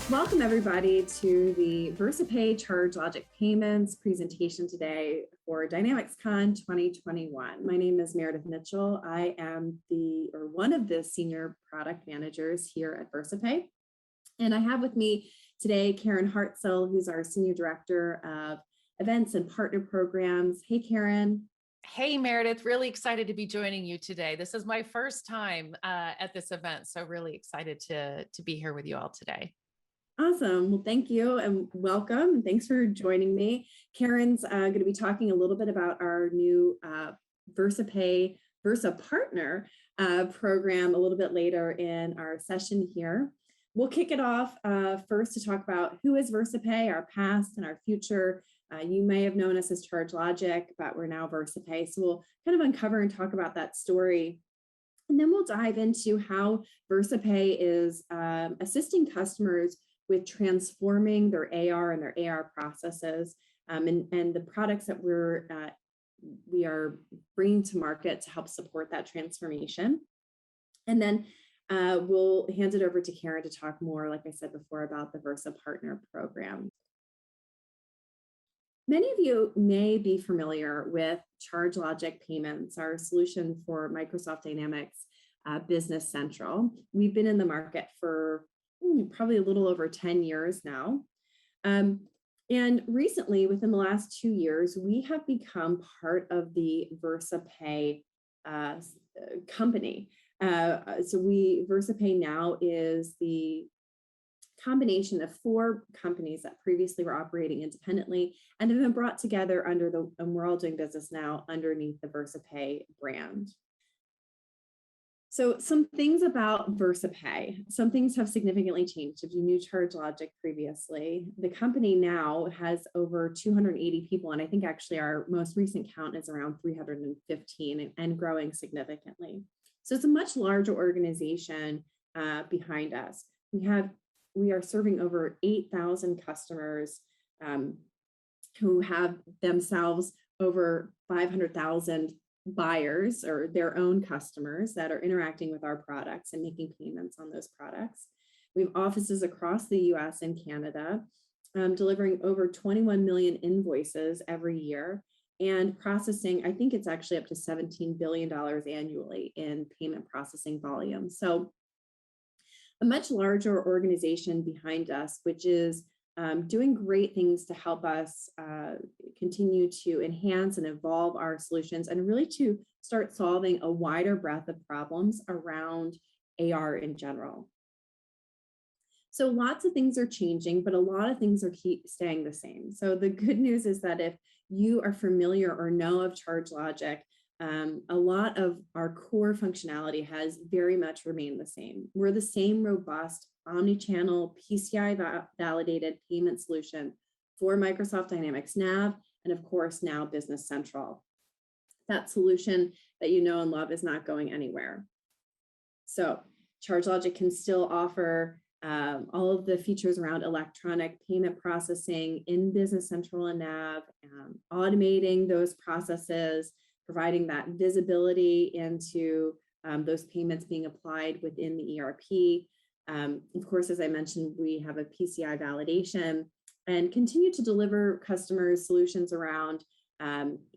Welcome everybody to the Versapay Charge Logic Payments presentation today for DynamicsCon 2021. My name is Meredith Mitchell. I am one of the senior product managers here at Versapay. And I have with me today Karen Hartzell, who's our Senior Director of Events and Partner Programs. Hey, Karen. Hey, Meredith, really excited to be joining you today. This is my first time at this event, so really excited to be here with you all today. Awesome. Well, thank you and welcome. And thanks for joining me. Karen's going to be talking a little bit about our new VersaPay VersaPartner program a little bit later in our session here. We'll kick it off first to talk about who is Versapay, our past and our future. You may have known us as Charge Logic, but we're now Versapay. So we'll kind of uncover and talk about that story. And then we'll dive into how Versapay is assisting customers with transforming their AR and their AR processes and the products that we are bringing to market to help support that transformation. And then we'll hand it over to Karen to talk more, like I said before, about the VersaPartner program. Many of you may be familiar with Charge Logic Payments, our solution for Microsoft Dynamics Business Central. We've been in the market for probably a little over 10 years now. And recently, within the last 2 years, we have become part of the Versapay company. Versapay now is the combination of 4 companies that previously were operating independently and have been brought together and we're all doing business now underneath the Versapay brand. So some things about Versapay, some things have significantly changed. If you knew Charge Logic previously, the company now has over 280 people. And I think actually our most recent count is around 315 and growing significantly. So it's a much larger organization behind us. We are serving over 8,000 customers who have themselves over 500,000 buyers or their own customers that are interacting with our products and making payments on those products. We have offices across the US and Canada, delivering over 21 million invoices every year and processing, I think it's actually up to $17 billion annually in payment processing volume. So a much larger organization behind us, which is doing great things to help us continue to enhance and evolve our solutions and really to start solving a wider breadth of problems around AR in general. So lots of things are changing, but a lot of things are staying the same. So the good news is that if you are familiar or know of Charge Logic, a lot of our core functionality has very much remained the same. We're the same robust omni-channel PCI validated payment solution for Microsoft Dynamics Nav and of course now Business Central. That solution that you know and love is not going anywhere. So Charge Logic can still offer all of the features around electronic payment processing in Business Central and Nav, automating those processes, providing that visibility into those payments being applied within the ERP. Of course, as I mentioned, we have a PCI validation and continue to deliver customers solutions around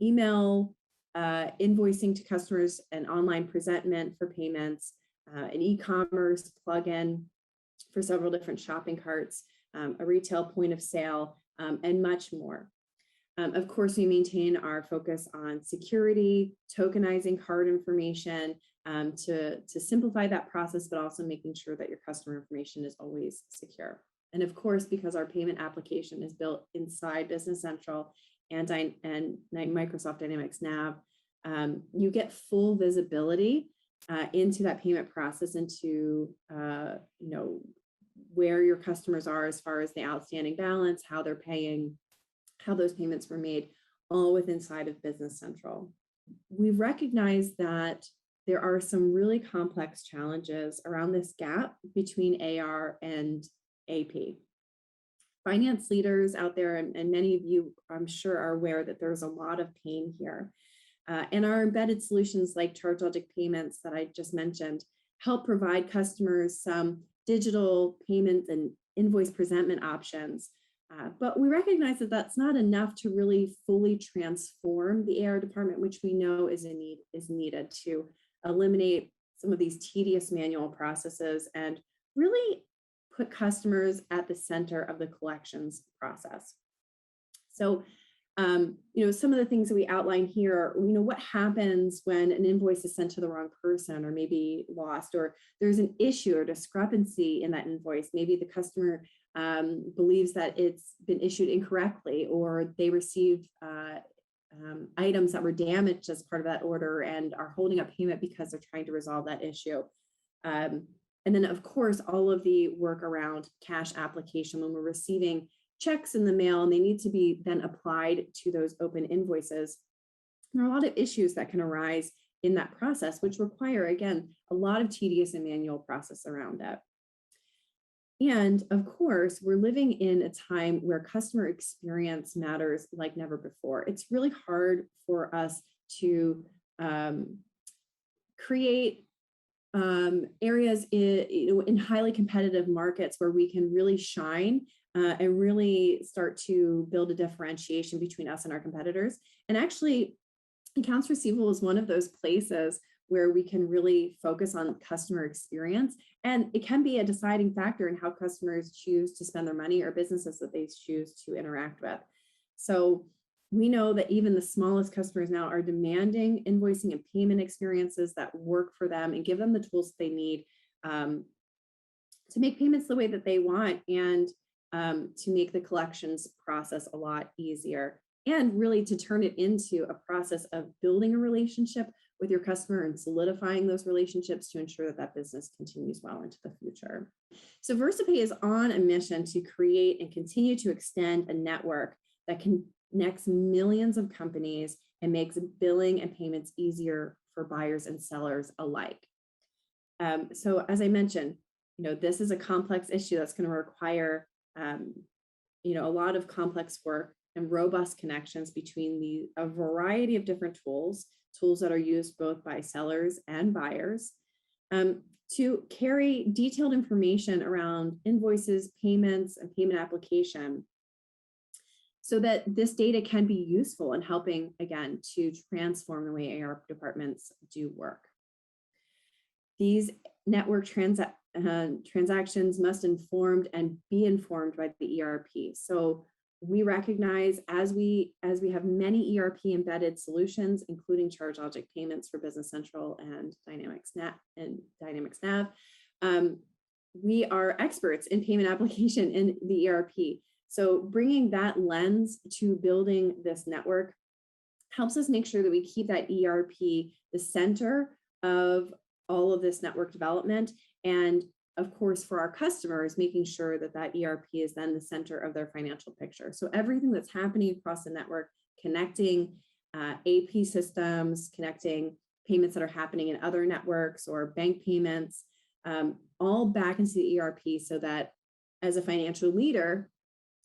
email, invoicing to customers, and online presentment for payments, an e-commerce plugin for several different shopping carts, a retail point of sale, and much more. Of course, we maintain our focus on security, tokenizing card information to simplify that process, but also making sure that your customer information is always secure. And of course, because our payment application is built inside Business Central and Microsoft Dynamics Nav, you get full visibility into that payment process, into where your customers are as far as the outstanding balance, how they're paying, how those payments were made, all within inside of Business Central. We've recognized that there are some really complex challenges around this gap between AR and AP. Finance leaders out there, and many of you, I'm sure, are aware that there's a lot of pain here. And our embedded solutions like Charge Logic Payments that I just mentioned help provide customers some digital payments and invoice presentment options. But we recognize that that's not enough to really fully transform the AR department, which we know is needed to eliminate some of these tedious manual processes and really put customers at the center of the collections process. So, some of the things that we outline here are, what happens when an invoice is sent to the wrong person or maybe lost, or there's an issue or discrepancy in that invoice. Maybe the customer believes that it's been issued incorrectly, or they received items that were damaged as part of that order and are holding up payment because they're trying to resolve that issue. And then, of course, all of the work around cash application when we're receiving checks in the mail and they need to be then applied to those open invoices. There are a lot of issues that can arise in that process, which require, again, a lot of tedious and manual process around it. And of course, we're living in a time where customer experience matters like never before. It's really hard for us to create areas in highly competitive markets where we can really shine and really start to build a differentiation between us and our competitors. And actually, accounts receivable is one of those places where we can really focus on customer experience. And it can be a deciding factor in how customers choose to spend their money or businesses that they choose to interact with. So we know that even the smallest customers now are demanding invoicing and payment experiences that work for them and give them the tools they need to make payments the way that they want, and to make the collections process a lot easier, and really to turn it into a process of building a relationship with your customer and solidifying those relationships to ensure that that business continues well into the future. So Versapay is on a mission to create and continue to extend a network that connects millions of companies and makes billing and payments easier for buyers and sellers alike. So as I mentioned, this is a complex issue that's going to require a lot of complex work and robust connections between a variety of different tools that are used both by sellers and buyers, to carry detailed information around invoices, payments, and payment application, so that this data can be useful in helping, again, to transform the way AR departments do work. These network transactions must be informed by the ERP. So we recognize as we have many ERP embedded solutions, including ChargeLogic payments for Business Central and Dynamics Nav, we are experts in payment application in the ERP. So bringing that lens to building this network helps us make sure that we keep that ERP the center of all of this network development, and of course, for our customers, making sure that that ERP is then the center of their financial picture. So everything that's happening across the network, connecting AP systems, connecting payments that are happening in other networks or bank payments, all back into the ERP, so that as a financial leader,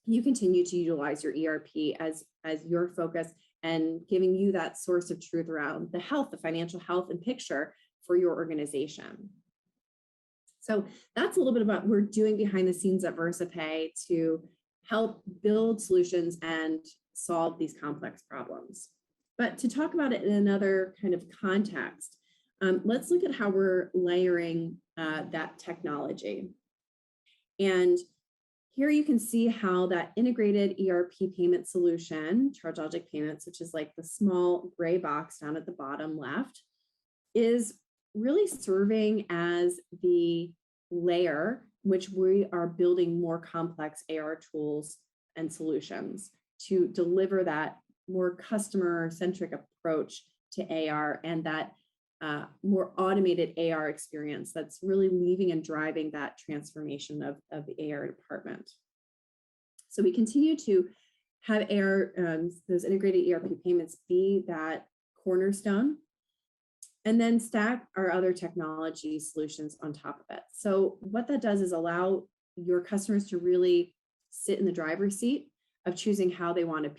you continue to utilize your ERP as your focus and giving you that source of truth around the financial health and picture for your organization. So that's a little bit about what we're doing behind the scenes at Versapay to help build solutions and solve these complex problems. But to talk about it in another kind of context, let's look at how we're layering that technology. And here you can see how that integrated ERP payment solution, ChargeLogic Payments, which is like the small gray box down at the bottom left, is really serving as the layer which we are building more complex AR tools and solutions to deliver that more customer-centric approach to AR and that more automated AR experience that's really leading and driving that transformation of the AR department. So we continue to have AR, those integrated ERP payments be that cornerstone, and then stack our other technology solutions on top of it. So what that does is allow your customers to really sit in the driver's seat of choosing how they want to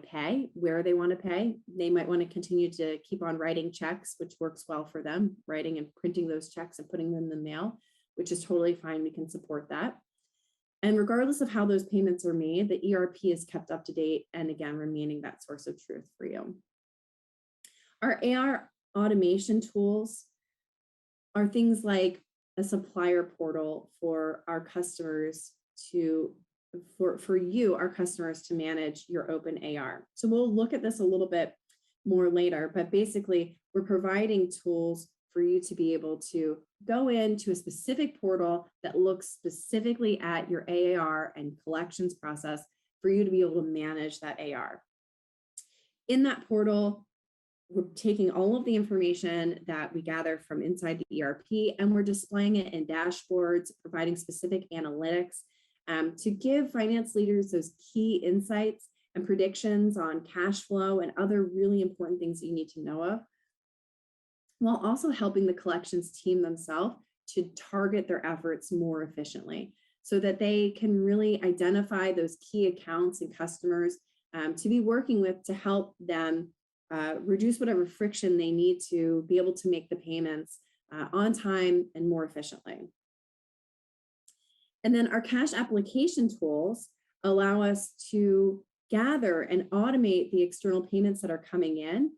pay, where they want to pay. They might want to continue to keep on writing checks, which works well for them, writing and printing those checks and putting them in the mail, which is totally fine. We can support that. And regardless of how those payments are made, the ERP is kept up to date and again, remaining that source of truth for you. Our AR automation tools are things like a supplier portal for our customers for you, our customers, to manage your open AR. So we'll look at this a little bit more later, but basically we're providing tools for you to be able to go into a specific portal that looks specifically at your AR and collections process for you to be able to manage that AR. In that portal, we're taking all of the information that we gather from inside the ERP and we're displaying it in dashboards, providing specific analytics to give finance leaders those key insights and predictions on cash flow and other really important things that you need to know of, while also helping the collections team themselves to target their efforts more efficiently so that they can really identify those key accounts and customers to be working with to help them reduce whatever friction they need to be able to make the payments on time and more efficiently. And then our cash application tools allow us to gather and automate the external payments that are coming in.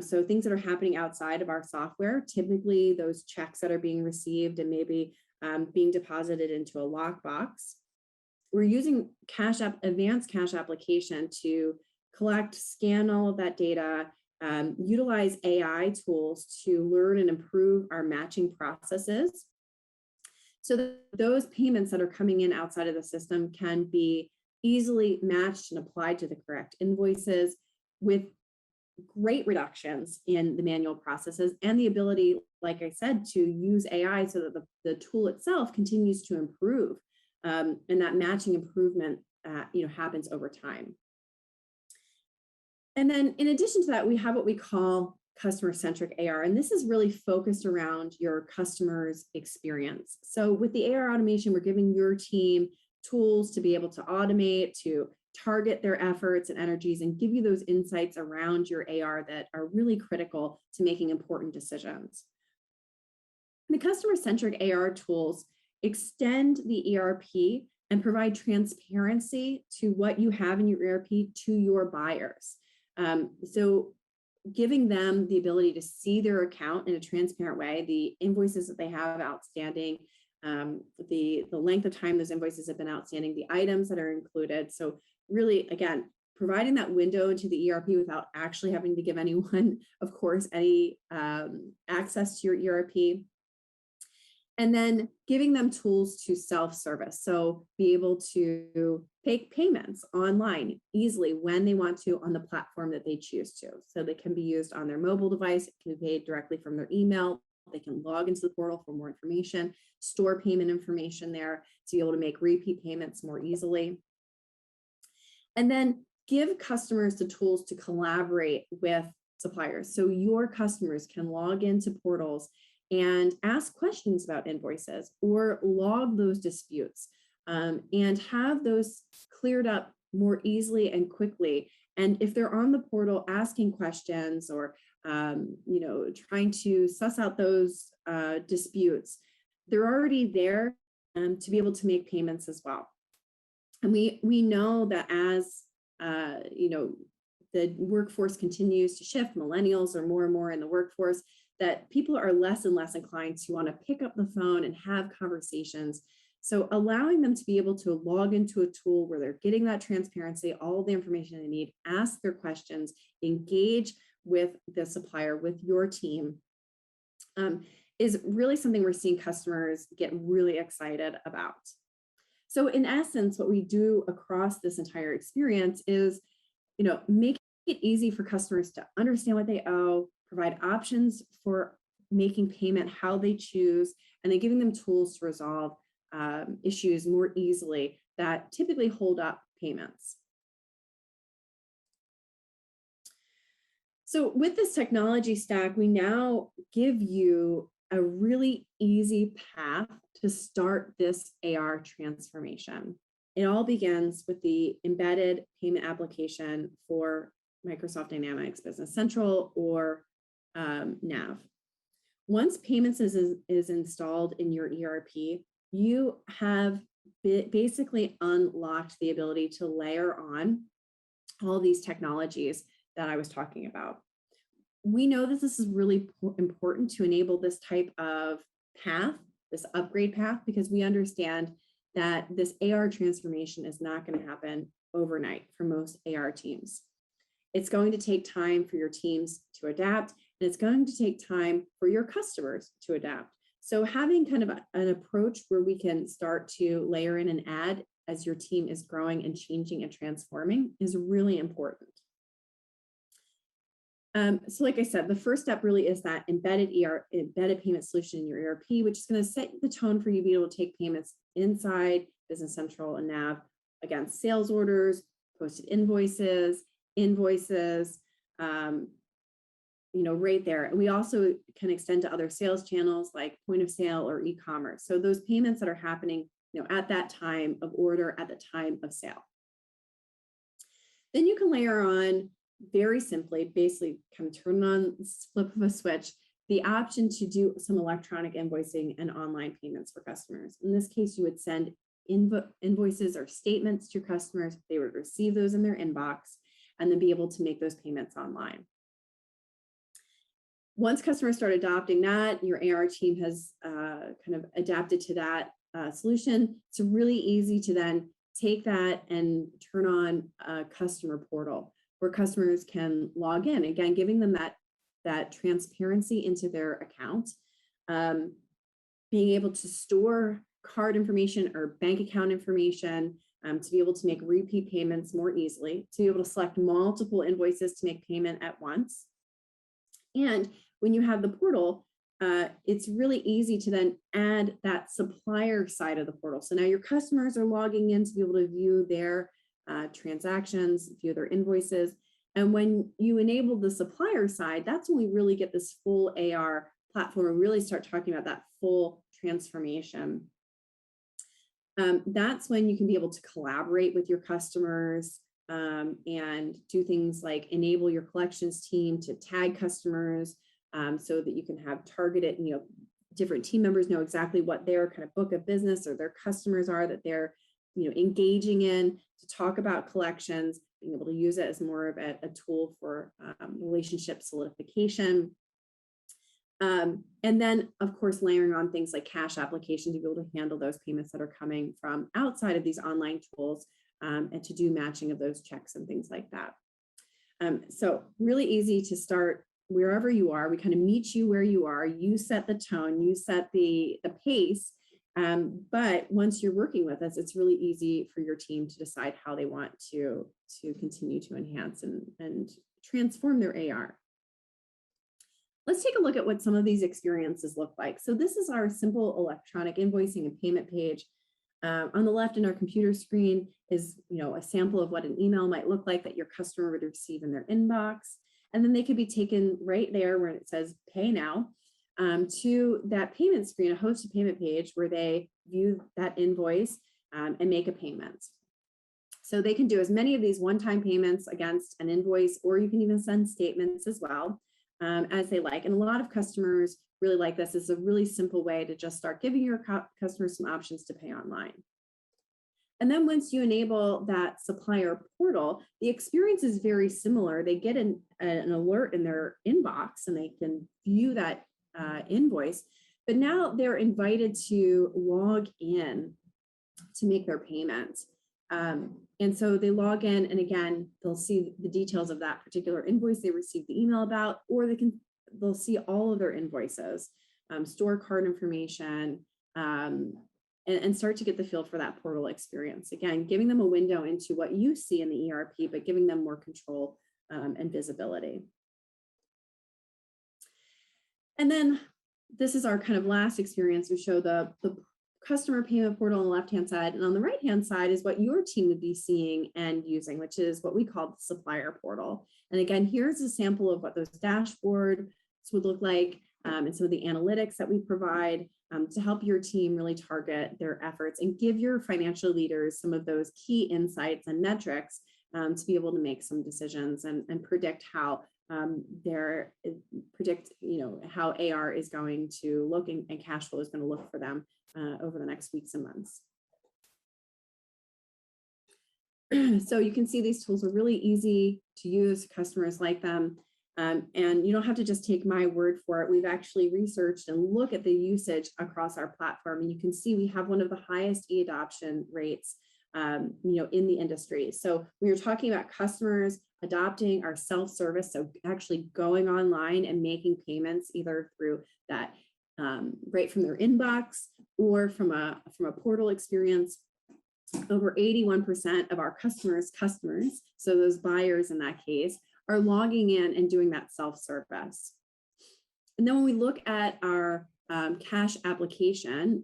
So things that are happening outside of our software, typically those checks that are being received and maybe being deposited into a lockbox. We're using advanced cash application to collect, scan all of that data, utilize AI tools to learn and improve our matching processes so that those payments that are coming in outside of the system can be easily matched and applied to the correct invoices with great reductions in the manual processes and the ability, like I said, to use AI so that the tool itself continues to improve and that matching improvement happens over time. And then in addition to that, we have what we call customer-centric AR, and this is really focused around your customer's experience. So with the AR automation, we're giving your team tools to be able to automate, to target their efforts and energies and give you those insights around your AR that are really critical to making important decisions. The customer-centric AR tools extend the ERP and provide transparency to what you have in your ERP to your buyers. So giving them the ability to see their account in a transparent way, the invoices that they have outstanding, the length of time those invoices have been outstanding, the items that are included. So really, again, providing that window into the ERP without actually having to give anyone, of course, any access to your ERP. And then giving them tools to self-service. So be able to take payments online easily when they want to on the platform that they choose to. So they can be used on their mobile device, it can be paid directly from their email. They can log into the portal for more information, store payment information there to be able to make repeat payments more easily. And then give customers the tools to collaborate with suppliers. So your customers can log into portals and ask questions about invoices or log those disputes and have those cleared up more easily and quickly. And if they're on the portal asking questions or trying to suss out those disputes, they're already there to be able to make payments as well. And we know that as the workforce continues to shift, millennials are more and more in the workforce, that people are less and less inclined to want to pick up the phone and have conversations. So allowing them to be able to log into a tool where they're getting that transparency, all the information they need, ask their questions, engage with the supplier, with your team, is really something we're seeing customers get really excited about. So in essence, what we do across this entire experience is, make it easy for customers to understand what they owe, provide options for making payment how they choose, and then giving them tools to resolve issues more easily that typically hold up payments. So with this technology stack, we now give you a really easy path to start this AR transformation. It all begins with the embedded payment application for Microsoft Dynamics Business Central or Nav. Once payments is installed in your ERP, you have basically unlocked the ability to layer on all these technologies that I was talking about. We know that this is really important to enable this type of path, this upgrade path, because we understand that this AR transformation is not going to happen overnight for most AR teams. It's going to take time for your teams to adapt, and it's going to take time for your customers to adapt. So having kind of an approach where we can start to layer in and add as your team is growing and changing and transforming is really important. So like I said, the first step really is that embedded payment solution in your ERP, which is going to set the tone for you to be able to take payments inside Business Central and Nav against sales orders, posted invoices, right there. We also can extend to other sales channels like point of sale or e-commerce. So those payments that are happening, at that time of order, at the time of sale. Then you can layer on very simply, basically kind of turn on the flip of a switch, the option to do some electronic invoicing and online payments for customers. In this case, you would send invoices or statements to your customers. They would receive those in their inbox and then be able to make those payments online. Once customers start adopting that, your AR team has kind of adapted to that solution. It's really easy to then take that and turn on a customer portal where customers can log in, again, giving them that transparency into their account, being able to store card information or bank account information, to be able to make repeat payments more easily, to be able to select multiple invoices to make payment at once. And when you have the portal, it's really easy to then add that supplier side of the portal. So now your customers are logging in to be able to view their transactions, view their invoices. And when you enable the supplier side, that's when we really get this full AR platform and really start talking about that full transformation. That's when you can be able to collaborate with your customers and do things like enable your collections team to tag customers so that you can have targeted, different team members know exactly what their kind of book of business or their customers are that they're engaging in to talk about collections, being able to use it as more of a tool for relationship solidification. And then, of course, layering on things like cash applications to be able to handle those payments that are coming from outside of these online tools and to do matching of those checks and things like that. So really easy to start wherever you are. We kind of meet you where you are. You set the tone, you set the pace. But once you're working with us, it's really easy for your team to decide how they want to continue to enhance and transform their AR. Let's take a look at what some of these experiences look like. So this is our simple electronic invoicing and payment page. On the left in our computer screen is a sample of what an email might look like that your customer would receive in their inbox. And then they could be taken right there where it says pay now. To that payment screen, a hosted payment page where they view that invoice and make a payment. So they can do as many of these one-time payments against an invoice, or you can even send statements as well as they like. And a lot of customers really like this. It's a really simple way to just start giving your customers some options to pay online. And then once you enable that supplier portal, the experience is very similar. They get an alert in their inbox and they can view that invoice, but now they're invited to log in to make their payments. And so they log in, and again, they'll see the details of that particular invoice they received the email about, or they'll see all of their invoices, store card information, and start to get the feel for that portal experience. Again, giving them a window into what you see in the ERP, but giving them more control and visibility. And then this is our kind of last experience. We show the customer payment portal on the left-hand side, and on the right-hand side is what your team would be seeing and using, which is what we call the supplier portal. And again, here's a sample of what those dashboards would look like and some of the analytics that we provide to help your team really target their efforts and give your financial leaders some of those key insights and metrics to be able to make some decisions and predict how how AR is going to look and cash flow is going to look for them over the next weeks and months. So you can see these tools are really easy to use. Customers like them. And you don't have to just take my word for it. We've actually researched and look at the usage across our platform. And you can see we have one of the highest e-adoption rates in the industry. So we were talking about customers adopting our self-service, so actually going online and making payments either through that right from their inbox or from a portal experience. Over 81% of our customers, so those buyers in that case, are logging in and doing that self-service. And then when we look at our cash application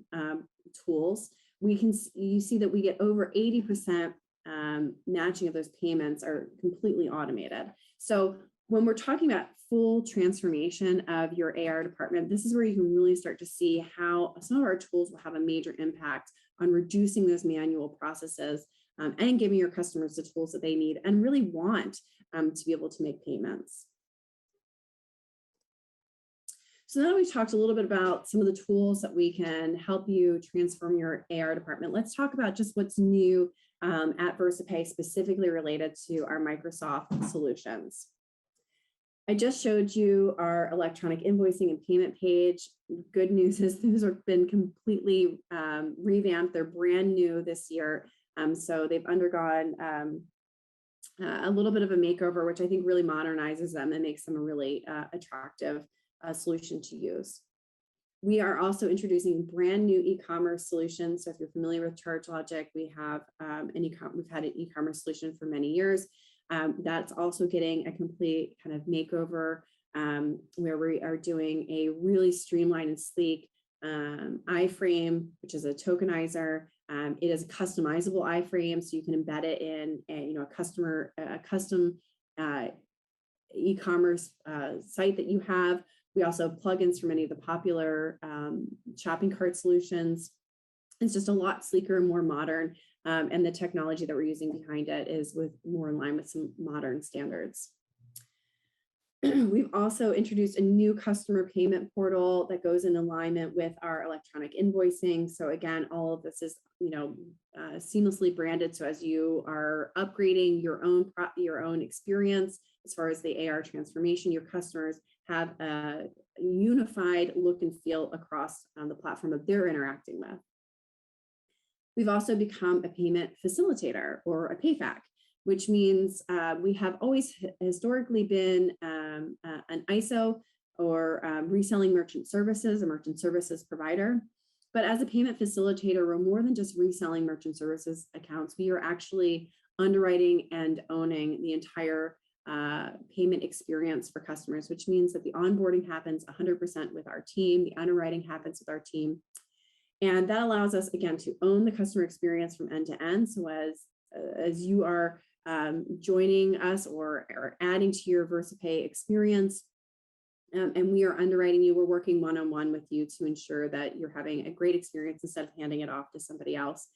tools, you see that we get over 80% matching of those payments are completely automated. So when we're talking about full transformation of your AR department, this is where you can really start to see how some of our tools will have a major impact on reducing those manual processes and giving your customers the tools that they need and really want to be able to make payments. So now we've talked a little bit about some of the tools that we can help you transform your AR department. Let's talk about just what's new at Versapay, specifically related to our Microsoft solutions. I just showed you our electronic invoicing and payment page. Good news is those have been completely revamped. They're brand new this year. So they've undergone a little bit of a makeover, which I think really modernizes them and makes them a really attractive solution to use. We are also introducing brand new e-commerce solutions. So if you're familiar with ChargeLogic, we've had an e-commerce solution for many years. That's also getting a complete kind of makeover where we are doing a really streamlined and sleek iframe, which is a tokenizer. It is a customizable iframe, so you can embed it in a custom e-commerce site that you have. We also have plugins for many of the popular shopping cart solutions. It's just a lot sleeker and more modern. And the technology that we're using behind it is more in line with some modern standards. We've also introduced a new customer payment portal that goes in alignment with our electronic invoicing. So again, all of this is seamlessly branded. So as you are upgrading your own experience as far as the AR transformation, your customers have a unified look and feel across the platform that they're interacting with. We've also become a payment facilitator or a PayFac, which means we have always historically been an ISO or reselling merchant services, a merchant services provider. But as a payment facilitator, we're more than just reselling merchant services accounts. We are actually underwriting and owning the entire payment experience for customers, which means that the onboarding happens 100% with our team, the underwriting happens with our team. And that allows us, again, to own the customer experience from end to end. So as you are joining us or adding to your Versapay experience, and we are underwriting you, we're working one-on-one with you to ensure that you're having a great experience instead of handing it off to somebody else.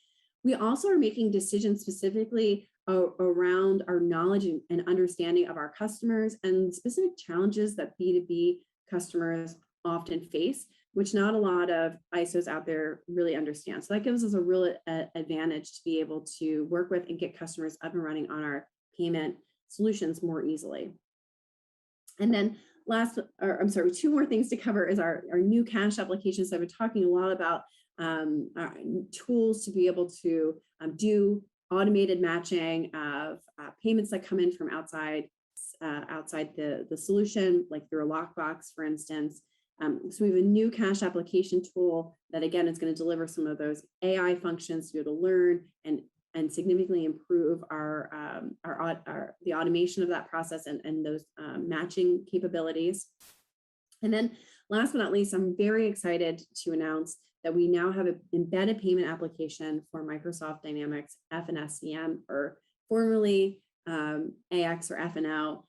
We also are making decisions specifically around our knowledge and understanding of our customers and specific challenges that B2B customers often face, which not a lot of ISOs out there really understand. So that gives us a real advantage to be able to work with and get customers up and running on our payment solutions more easily. And then two more things to cover is our new cash applications. I've been talking a lot about tools to be able to do automated matching of payments that come in from outside the solution, like through a lockbox, for instance. So we have a new cash application tool that, again, is going to deliver some of those AI functions to be able to learn and significantly improve the automation of that process and those matching capabilities. And then last but not least, I'm very excited to announce that we now have an embedded payment application for Microsoft Dynamics F&SCM, or formerly AX or F&O,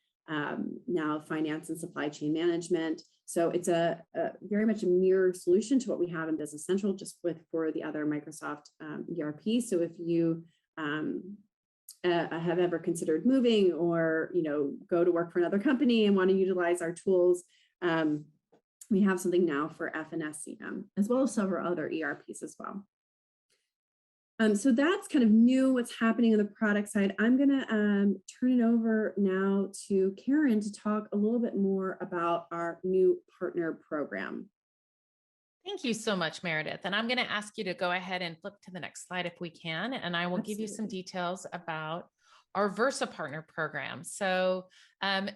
now Finance and Supply Chain Management. So it's a very much a mirror solution to what we have in Business Central, just for the other Microsoft ERP. So if you have ever considered moving or go to work for another company and want to utilize our tools, we have something now for F&SCM, as well as several other ERPs as well. So that's kind of new, what's happening on the product side. I'm going to turn it over now to Karen to talk a little bit more about our new partner program. Thank you so much, Meredith. And I'm going to ask you to go ahead and flip to the next slide if we can, and I will give you some details about our VersaPartner program. So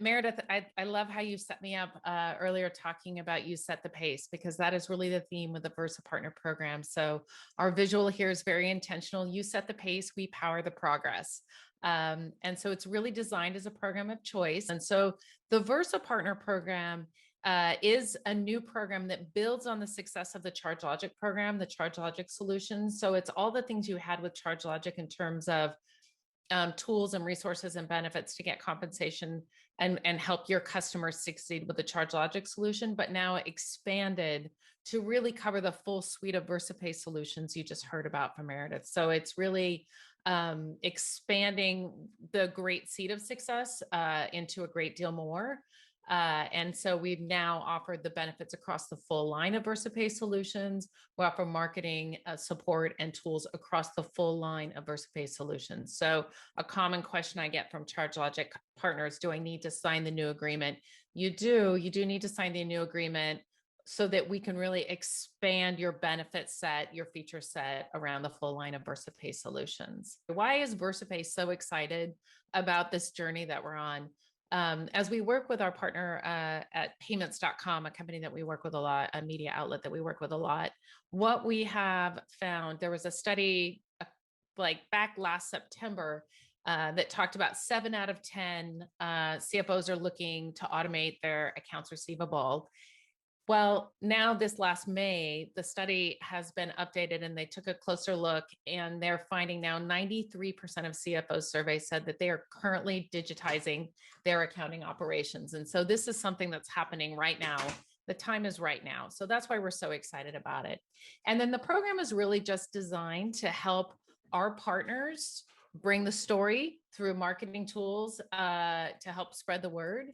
Meredith, I love how you set me up earlier talking about you set the pace, because that is really the theme of the VersaPartner program. So our visual here is very intentional. You set the pace, we power the progress. And so it's really designed as a program of choice. And so the VersaPartner program is a new program that builds on the success of the ChargeLogic program, the ChargeLogic solutions. So it's all the things you had with ChargeLogic in terms of tools and resources and benefits to get compensation and help your customers succeed with the ChargeLogic solution, but now expanded to really cover the full suite of Versapay solutions you just heard about from Meredith. So it's really expanding the great seed of success into a great deal more. And so we've now offered the benefits across the full line of Versapay solutions. We offer marketing support and tools across the full line of Versapay solutions. So a common question I get from ChargeLogic partners, do I need to sign the new agreement? You do need to sign the new agreement so that we can really expand your benefit set, your feature set around the full line of Versapay solutions. Why is Versapay so excited about this journey that we're on? As we work with our partner at payments.com, a company that we work with a lot, a media outlet that we work with a lot, what we have found, there was a study like back last September that talked about 7 out of 10 CFOs are looking to automate their accounts receivable. Well, now this last May, the study has been updated and they took a closer look, and they're finding now 93% of CFOs surveys said that they are currently digitizing their accounting operations. And so this is something that's happening right now. The time is right now. So that's why we're so excited about it. And then the program is really just designed to help our partners bring the story through marketing tools to help spread the word.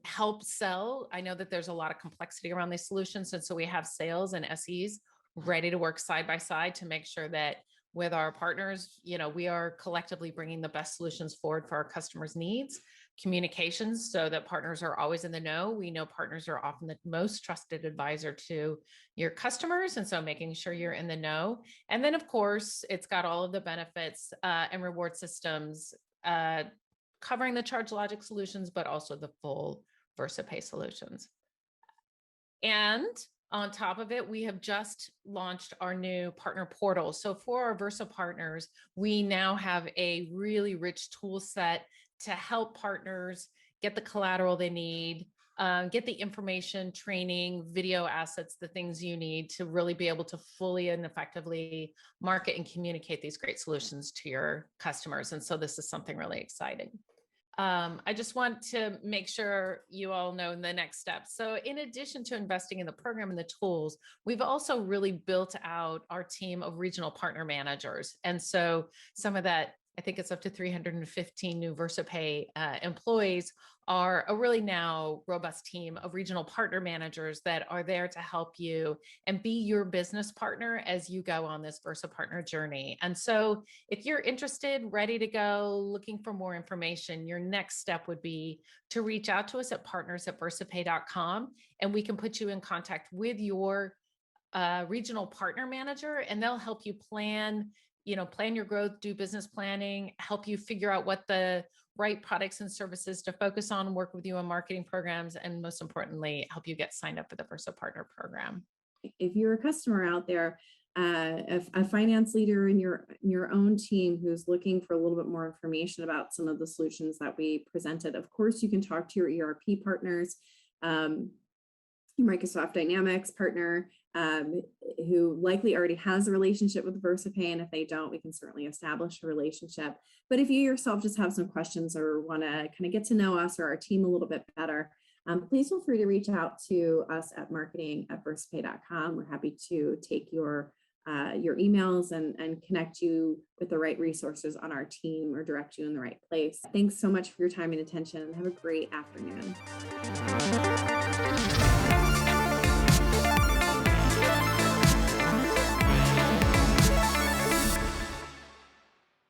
Help sell. I know that there's a lot of complexity around these solutions. And so we have sales and SEs ready to work side by side to make sure that with our partners, we are collectively bringing the best solutions forward for our customers' needs. Communications, so that partners are always in the know. We know partners are often the most trusted advisor to your customers. And so making sure you're in the know. And then of course, it's got all of the benefits and reward systems covering the ChargeLogic solutions, but also the full Versapay solutions. And on top of it, we have just launched our new partner portal. So for our Versa partners, we now have a really rich tool set to help partners get the collateral they need, get the information, training, video assets, the things you need to really be able to fully and effectively market and communicate these great solutions to your customers. And so this is something really exciting. I just want to make sure you all know the next steps. So in addition to investing in the program and the tools, we've also really built out our team of regional partner managers. And so some of that, I think it's up to 315 new Versapay employees, are a really now robust team of regional partner managers that are there to help you and be your business partner as you go on this VersaPartner journey. And so if you're interested, ready to go, looking for more information, your next step would be to reach out to us at partners@versapay.com, and we can put you in contact with your regional partner manager, and they'll help you plan your growth, do business planning, help you figure out what the right products and services to focus on, work with you on marketing programs, and most importantly, help you get signed up for the VersaPartner program. If you're a customer out there, a finance leader in your own team who's looking for a little bit more information about some of the solutions that we presented, of course, you can talk to your ERP partners, your Microsoft Dynamics partner, who likely already has a relationship with Versapay. And if they don't, we can certainly establish a relationship. But if you yourself just have some questions or want to kind of get to know us or our team a little bit better, please feel free to reach out to us at marketing@versapay.com. We're happy to take your emails and connect you with the right resources on our team or direct you in the right place. Thanks so much for your time and attention. Have a great afternoon.